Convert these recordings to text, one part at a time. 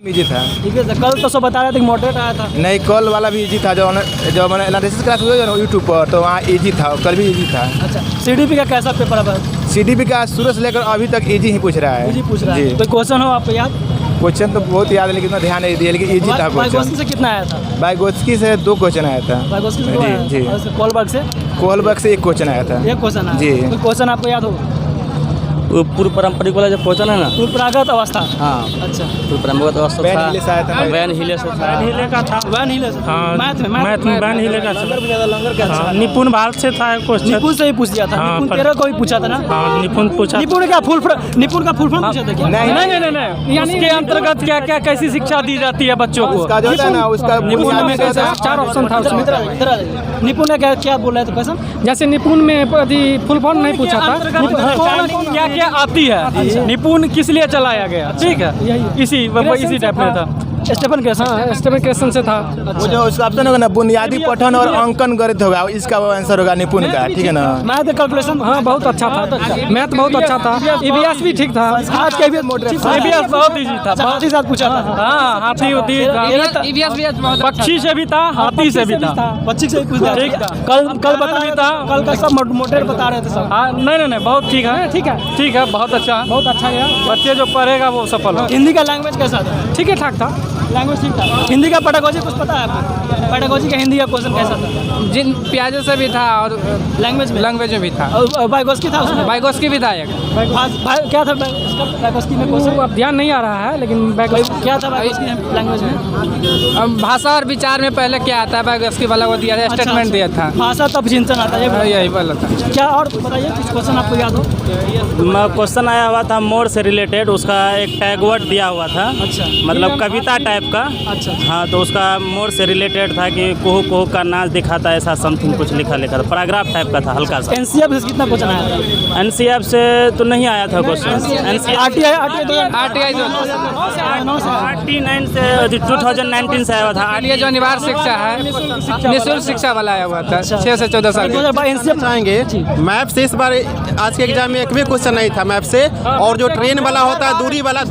Easy था। ठीक है सर, कल तो सब बता रहे थे कि मॉडरेट आया था। नहीं, कल वाला भी इजी था। जो मैंने एनालिसिस क्लास हुई है ना यूट्यूब पर, तो वहाँ इजी था, कल भी इजी था। अच्छा, सीडीपी का कैसा पेपर है? सीडीपी का शुरू से लेकर अभी तक इजी ही पूछ रहा है। इजी पूछ रहा है। जी। कोई क्वेश्चन हो आपको याद? क्वेश्चन तो बहुत याद है, लेकिन इतना ध्यान नहीं दिया, लेकिन इजी था बाइगोस्की क्वेश्चन। से कितना आया था? बाइगोस्की से 2 क्वेश्चन आया था। बाइगोस्की से जी जी। कोलबर्ग से कोहलबर्ग से 1 क्वेश्चन आया था। एक क्वेश्चन आया। जी। कोई क्वेश्चन आपको याद हो? पूर्व पारंपरिक वाला जो क्वेश्चन है ना, परंपरागत अवस्था। हाँ, अच्छा, पूर्व परंपरागत अवस्था वैन था, हिले से आया था। वैन हिले से था, हिले का था। वैन हिले से। हाँ, मैथ में वैन हिले का था। लंगर का। हाँ, निपुण भारत से था क्वेश्चन। निपुण से ही पूछ दिया था। हाँ, निपुण 13 को ही पूछा था ना। हाँ, निपुण पूछा। निपुण का फुल निपुण का फुल फॉर्म पूछा था क्या? नहीं, उसके अंतर्गत क्या क्या कैसी शिक्षा दी जाती है बच्चों को? उसका जो है ना, उसका निपुण में कैसे 4 ऑप्शन था उसमें। निपुण ने क्या बोला है तो क्वेश्चन? जैसे निपुण में फुल फॉर्म नहीं पूछा था, क्या क्या आती है, निपुण किस लिए चलाया गया, ठीक है, इसी टाइप में था। Stephen Cresson. हाँ, स्टेफन क्रेसन से था। वो जो उसका ऑप्शन होगा ना, बुनियादी पठन और अंकन गणित होगा, इसका वो आंसर होगा निपुण का। ठीक है ना। Math calculation. हाँ, बहुत अच्छा था। मैथ बहुत अच्छा था। ईवीएस भी ठीक था। आज के भी ईवीएस बहुत इजी था। साथ ही साथ पूछा था। हाँ, हाथी होती पक्षी से भी था, हाथी से भी था। बच्ची से ही पूछ दिया। ठीक था। कल बता भी था। कल का सब मोटेर बता रहे थे सब। हाँ, नहीं, बहुत ठीक है। ठीक है, बहुत अच्छा गया। बच्चे जो पढ़ेगा वो सफल हो। हिंदी का लैंग्वेज कैसा था? ठीक है, ठाक था। लैंग्वेज ठीक था। हिंदी का पेडागोजी कुछ पता है आपको? पेडागोजी का हिंदी का क्वेश्चन कैसा था? जिन प्याजे से भी था और लैंग्वेज में भी था। और बाइगोस्की था उसमें? बाइगोस्की भी था एक। क्या था बाइगोस्की में क्वेश्चन? अब ध्यान नहीं आ रहा है, लेकिन क्या था बाइगोस्की लैंग्वेज में? अब भाषा और विचार में पहले क्या आता है, बाइगोस्की वाला वो दिया था, स्टेटमेंट दिया था। भाषा तब चिंतन आता है, यही बोला था। क्या और बताइए कुछ क्वेश्चन आपको याद हो? क्वेश्चन आया हुआ था मोर से रिलेटेड, उसका एक टैग वर्ड दिया हुआ था। अच्छा, मतलब कविता टाइप का। अच्छा। हाँ, तो उसका मोर से रिलेटेड था कि कोहू कोहू का नाच दिखाता है, ऐसा समथिंग कुछ लिखा पैराग्राफ टाइप का था, हल्का सा। एनसीएफ से कितना क्वेश्चन आया था? एनसीएफ से तो नहीं आया था क्वेश्चन। आरटीआई 89 से 2019 से आया था। ये जो अनिवार्य शिक्षा है, निःशुल्क शिक्षा वाला आया हुआ था, 6 से 14 साल। 2022 एनसीएफ आएंगे। मैप से इस बार आज के एग्जाम में एक भी क्वेश्चन नहीं था मैप से। और जो ट्रेन वाला होता है, दूरी वाला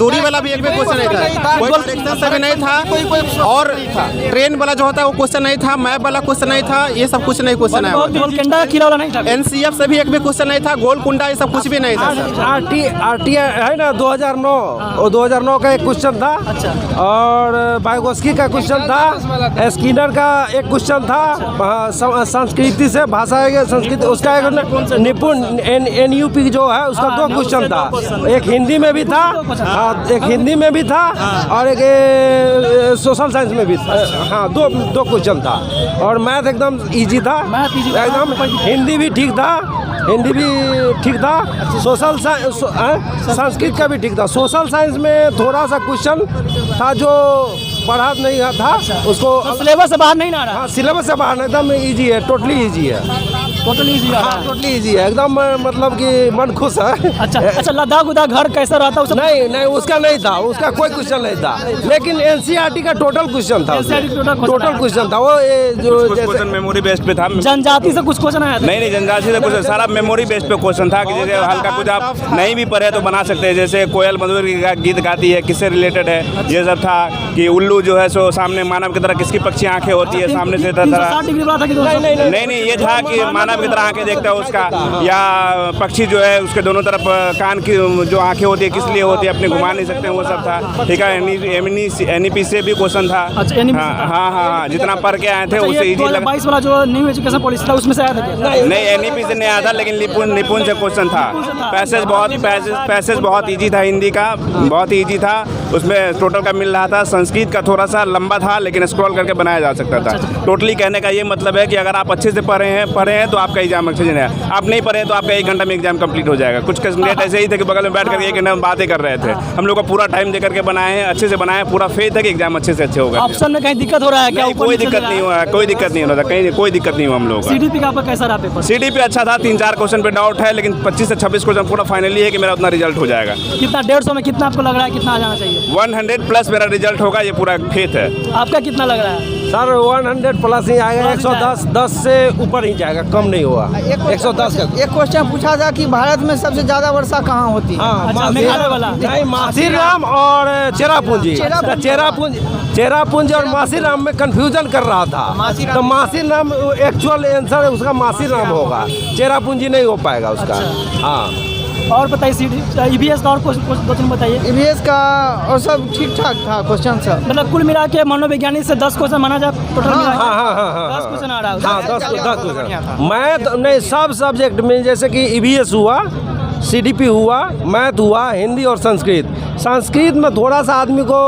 भी एक भी क्वेश्चन नहीं था। कोई डायरेक्शन से भी नहीं था। और ट्रेन वाला जो होता है वो क्वेश्चन नहीं था। मैप वाला क्वेश्चन नहीं था। ये सब कुछ नहीं क्वेश्चन है। गोलकुंडा का किला वाला नहीं था। एनसीएफ से भी एक भी क्वेश्चन नहीं था। गोलकुंडा ये सब कुछ भी नहीं था। आरटीआई है ना 2009, और 2009 का एक क्वेश्चन था। अच्छा। और बाइगोस्की का क्वेश्चन था। स्किनर का एक क्वेश्चन था। संस्कृति से भाषा है, संस्कृति उसका एक निपुण एनयूपी जो है उसका 2 क्वेश्चन था। एक हिंदी में भी था, एक हिंदी में भी था, और एक सोशल साइंस में भी था। हाँ, दो क्वेश्चन था। और मैथ एकदम इजी था, एकदम। हिंदी भी ठीक था, सोशल साइंस संस्कृत का भी ठीक था। सोशल साइंस में थोड़ा सा क्वेश्चन था जो पढ़ा नहीं था उसको। सिलेबस से बाहर नहीं ना रहा। हाँ, सिलेबस से बाहर एकदम इजी है, टोटली इजी है। टोटली इजी है एकदम, मतलब कि मन खुश है। अच्छा, लद्दाख उदा घर कैसा रहता है? नहीं, उसका नहीं था, उसका कोई क्वेश्चन नहीं था। लेकिन एनसीईआरटी का टोटल क्वेश्चन था। टोटल क्वेश्चन था वो, जो क्वेश्चन मेमोरी बेस्ड पे था। जनजाति से कुछ क्वेश्चन आया था? नहीं, जनजाति से कुछ सारा मेमोरी बेस्ड पे क्वेश्चन था कि जैसे हल्का कुछ आप नहीं भी पढ़े तो बना सकते हैं। जैसे कोयल मधुर गीत गाती है, किससे रिलेटेड है, ये सब था। कि उल्लू जो है सो सामने मानव की तरह किसकी पक्षी आंखें होती है, सामने से नहीं, ये था कि मानव की तरह आंखें देखता है उसका, या पक्षी जो है उसके दोनों तरफ कान की जो आंखें होती है किस लिए होती है, अपने घुमा नहीं सकते हैं, वो सब था। ठीक है। एनईपी से भी क्वेश्चन था। हाँ, जितना पढ़ के आए थे उससे इजी लगा। 22 वाला जो न्यू एजुकेशन पॉलिसी था उसमें से आया था? नहीं, एनईपी से नहीं आया था, लेकिन निपुण से क्वेश्चन था। पैसेज बहुत इजी था, हिंदी का बहुत ही इजी था। उसमें टोटल का मिल रहा था। संस्कृत का थोड़ा सा लंबा था, लेकिन स्क्रॉल करके बनाया जा सकता था। टोटली कहने का ये मतलब है कि अगर आप अच्छे से पढ़े हैं तो आपका एग्जाम अच्छे से नहीं है। आप नहीं पढ़े तो आपका 1 घंटा में एग्जाम कंप्लीट हो जाएगा। कुछ कैंडिडेट ऐसे ही थे कि बगल में बैठ कर 1 घंटा में बातें कर रहे थे। हम लोग को पूरा टाइम दे करके बनाए हैं, अच्छे से बनाए हैं। पूरा फेथ है कि एग्जाम अच्छे से अच्छे होगा। ऑप्शन में कहीं दिक्कत हो रहा है क्या? कोई दिक्कत नहीं हुआ, कोई दिक्कत नहीं हो रहा था, कहीं कोई दिक्कत नहीं हुआ हम लोग। सीडीपी का आपका कैसा रहा पेपर? सीडीपी अच्छा था, 3-4 क्वेश्चन पे डाउट है, लेकिन 25 से 26 क्वेश्चन पूरा फाइनली है कि मेरा उतना रिजल्ट हो जाएगा। कितना 150 में कितना आपको लग रहा है, कितना आ जाना चाहिए? 100 प्लस मेरा रिजल्ट होगा, ये पूरा फेथ है। आपका कितना लग रहा है? सर 100 प्लस ही आएगा, 110 10 से ऊपर ही जाएगा, कम नहीं होगा। 110 का एक क्वेश्चन पूछा था कि भारत में सबसे ज्यादा वर्षा कहाँ होती है? हाँ, अच्छा, मेघालय वाला। नहीं, मासीराम और चेरापूंजी। चेरापूंजी और मासीराम में कंफ्यूजन कर रहा था, तो मासीराम एक्चुअल आंसर उसका मासीराम होगा, चेरापूंजी नहीं हो पाएगा उसका। हाँ, और बताइए EVS का और क्वेश्चन बताइए। EVS का और सब ठीक ठाक था क्वेश्चन सब। मतलब कुल मिला के मनोवैज्ञानिक से 10 क्वेश्चन माना जाए टोटल मिला के? हाँ 10 क्वेश्चन आ रहा है। हाँ 10 मैथ नहीं, सब सब्जेक्ट में, जैसे कि EVS हुआ, CDP हुआ, मैथ हुआ, हिंदी और संस्कृत में थोड़ा सा आदमी को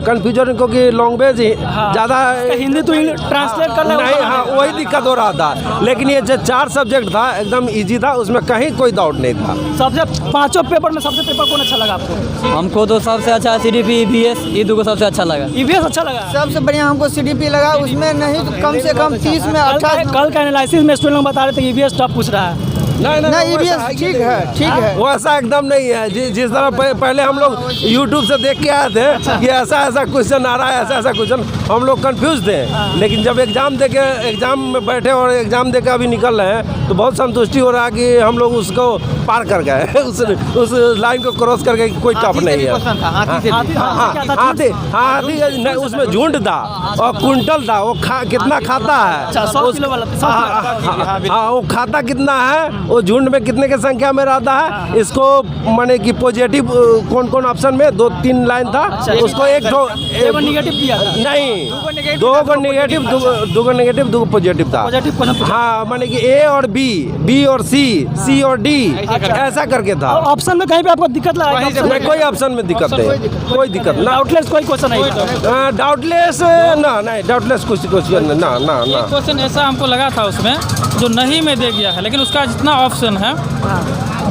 कन्फ्यूजन, क्योंकि लैंग्वेज ज़्यादा हिंदी तो ट्रांसलेट कर नहीं, हाँ वही दिक्कत हो रहा था। लेकिन ये जो 4 सब्जेक्ट था एकदम इजी था, उसमें कहीं कोई डाउट नहीं था। सबसे 5 पेपर में सबसे पेपर कौन अच्छा लगा आपको? हमको तो सबसे अच्छा CDP EVS ये दो को सबसे अच्छा लगा। EVS अच्छा लगा? सबसे बढ़िया हमको CDP लगा, उसमें नहीं तो कम से कम 30 में 18। कल का एनालिसिस में स्टूडेंट लोग बता रहे थे EVS टफ पूछ रहा है। नहीं EVS ठीक है। वो ऐसा एकदम नहीं है। जिस तरह पहले हम लोग YouTube से देख के आए थे कि ऐसा क्वेश्चन आ रहा है, ऐसा क्वेश्चन, हम लोग कंफ्यूज थे। लेकिन जब एग्जाम में बैठे और एग्जाम दे के अभी निकल रहे हैं, तो बहुत संतुष्टि हो रहा है कि हम लोग उसको पार कर गए, उस लाइन को क्रॉस करके। कोई टफ नहीं है। हाथी उसमें झुंड था और कुंटल था, वो कितना खाता है, 100 किलो वाला। हाँ वो खाता कितना है, वो झुंड में कितने की संख्या में रहता है। इसको माने कि पॉजिटिव कौन ऑप्शन में 2-3 लाइन था, उसको एक नेगेटिव दिया था। नहीं, 2 को नेगेटिव, 2 को पॉजिटिव था। हाँ, माने कि A और B और C और D ऐसा करके था। ऑप्शन में कहीं पे आपको दिक्कत लगा? कोई ऑप्शन में दिक्कत नहीं, कोई दिक्कत ना। डाउटलेस कोई क्वेश्चन नहीं? डाउटलेस नहीं, डाउटलेस कुछ क्वेश्चन ना। क्वेश्चन ऐसा हमको लगा था उसमें जो नहीं में दे गया है, लेकिन उसका जितना ऑप्शन है,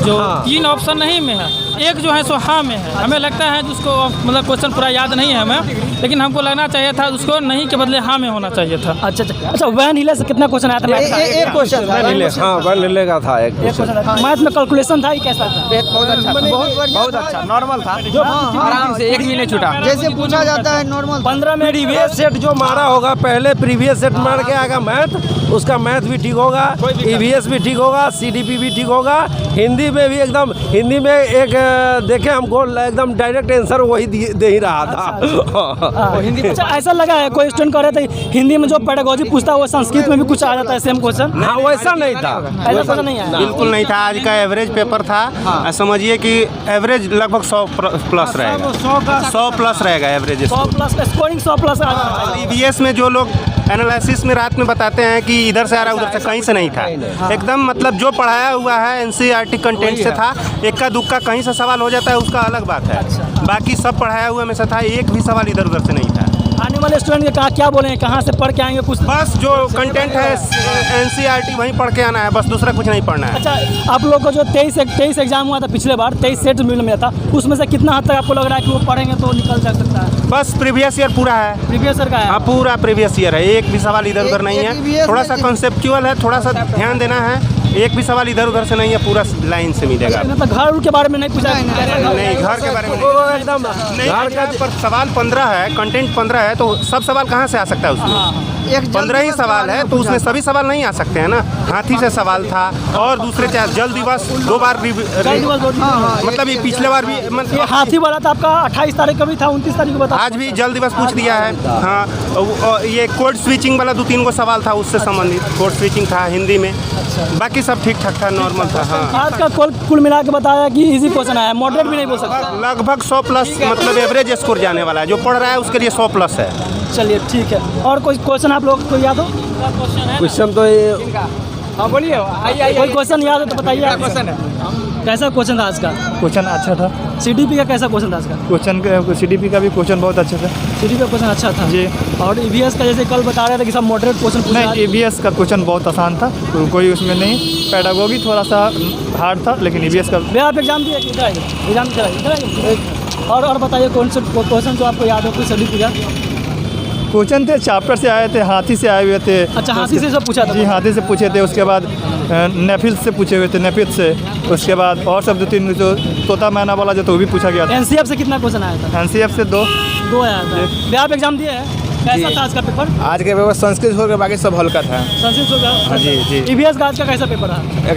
जो 3 ऑप्शन नहीं में है, एक जो है सो हाँ में है। हमें लगता है जिसको मतलब क्वेश्चन पूरा याद नहीं है हमें, लेकिन हमको लगना चाहिए था उसको नहीं के बदले हाँ में होना चाहिए था। अच्छा वैन हिले से कितना क्वेश्चन आया था? एक क्वेश्चन था। हाँ, वैन हिले का था एक क्वेश्चन। मैथ में कैलकुलेशन था, कैसा था? बहुत अच्छा, नॉर्मल था। आराम से एक भी नहीं छूटा, जैसे पूछा जाता है नॉर्मल। 15 में प्रीवियस सेट जो मारा होगा, पहले प्रीवियस सेट मार के आएगा मैथ, उसका मैथ भी ठीक होगा, EVS भी ठीक होगा, CDP भी ठीक होगा। हिंदी में भी एकदम, हिंदी में एक देखे हमको एकदम डायरेक्ट आंसर वही दे ही रहा था। हिंदी अच्छा ऐसा लगा है कोई स्टूडेंट कह रहे थे हिंदी में जो पेडागोजी पूछता है वो संस्कृत में भी कुछ आ जाता है सेम क्वेश्चन? हाँ, वैसा नहीं था, ऐसा कुछ नहीं है, बिल्कुल नहीं था। आज का एवरेज पेपर था, समझिए कि एवरेज लगभग 100 प्लस रहेगा, 100 प्लस रहेगा average. 100 plus scoring 100 plus. EVS में जो लोग एनालिसिस में रात में बताते हैं कि इधर से आ रहा उधर से, कहीं से नहीं था। एकदम मतलब जो पढ़ाया हुआ है NCERT कंटेंट से था। इक्का दुक्का कहीं से सवाल हो जाता है, उसका अलग बात है। बाकी सब पढ़ाया हुआ में से था, एक भी सवाल इधर उधर से नहीं था। आने वाले स्टूडेंट के क्या बोले, कहाँ से पढ़ के आएंगे कुछ? बस जो कंटेंट है NCERT वहीं पढ़ के आना है, बस दूसरा कुछ नहीं पढ़ना है। अच्छा, आप लोग को जो 23 एग्जाम हुआ था पिछले बार, 23 सेट मिला था, उसमें से कितना हद तक आपको लग रहा है कि वो पढ़ेंगे तो निकल जा सकता है? बस प्रीवियस ईयर पूरा है। प्रीवियस ईयर का है? हाँ, पूरा प्रीवियस ईयर है, एक भी सवाल इधर उधर नहीं है। थोड़ा सा कॉन्सेप्चुअल है, थोड़ा सा ध्यान देना है। एक भी सवाल इधर उधर से नहीं है, पूरा लाइन से मिलेगा। मतलब घर के बारे में नहीं पूछा? नहीं, घर के बारे में एकदम घर का पर सवाल 15 है, कंटेंट 15 है, तो सब सवाल कहाँ से आ सकता है उसमें? 15 ही सवाल है, तो उसमें सभी सवाल नहीं आ सकते हैं ना। हाथी से सवाल था, और दूसरे जल दिवस 2 बार, मतलब ये पिछले बार भी ये हाथी वाला था आपका 28 तारीख का भी था, 29 तारीख को बता। आज भी जल दिवस पूछ दिया है। हाँ, ये कोड स्विचिंग वाला 2-3 को सवाल था, उससे संबंधित कोड स्विचिंग था हिंदी में। बाकी सब ठीक ठाक था, नॉर्मल था। हाँ, आज का कुल मिला के बताया कि इजी क्वेश्चन आया, मॉडरेट भी नहीं बोल सकता। लगभग 100 प्लस, मतलब एवरेज स्कोर जाने वाला है। जो पढ़ रहा है उसके लिए 100 प्लस है। चलिए ठीक है। और कोई क्वेश्चन आप लोग को याद हो? क्वेश्चन तो ये, हाँ बोलिए, कोई क्वेश्चन याद हो तो बताइए। कैसा क्वेश्चन था आज का? क्वेश्चन अच्छा था। CDP का कैसा क्वेश्चन था आज का? CDP का भी क्वेश्चन बहुत अच्छा था। CDP का क्वेश्चन अच्छा था जी। और EVS का जैसे कल बता रहे थे कि सब मॉडरेट क्वेश्चन पूछा। नहीं, EVS का क्वेश्चन बहुत आसान था, कोई उसमें नहीं। पेडागोगी थोड़ा सा हार्ड था, लेकिन EVS का। भैया आप एग्जाम दिए? एग्जाम कराइए। और बताइए कौन से क्वेश्चन जो आपको याद हो कोई CDP का? क्वेश्चन थे चैप्टर से आए थे, हाथी से आए हुए थे। अच्छा, हाथी से सब पूछा था? जी, हाथी से पूछे थे। उसके बाद नेफिल से पूछे हुए थे, नेफिल से। उसके बाद और सब 2-3 जो तोता मैना वाला जो, तो वो भी पूछा गया था। NCF से कितना क्वेश्चन आया था? NCF से 2 आया था। भैया आप एग्जाम दिए हैं? कैसा था आज का पेपर? आज के पेपर संस्कृत हो गया, बाकी सब हल्का था। संस्कृत हो गया। जी, जी। ईवीएस का आज का कैसा पेपर रहा?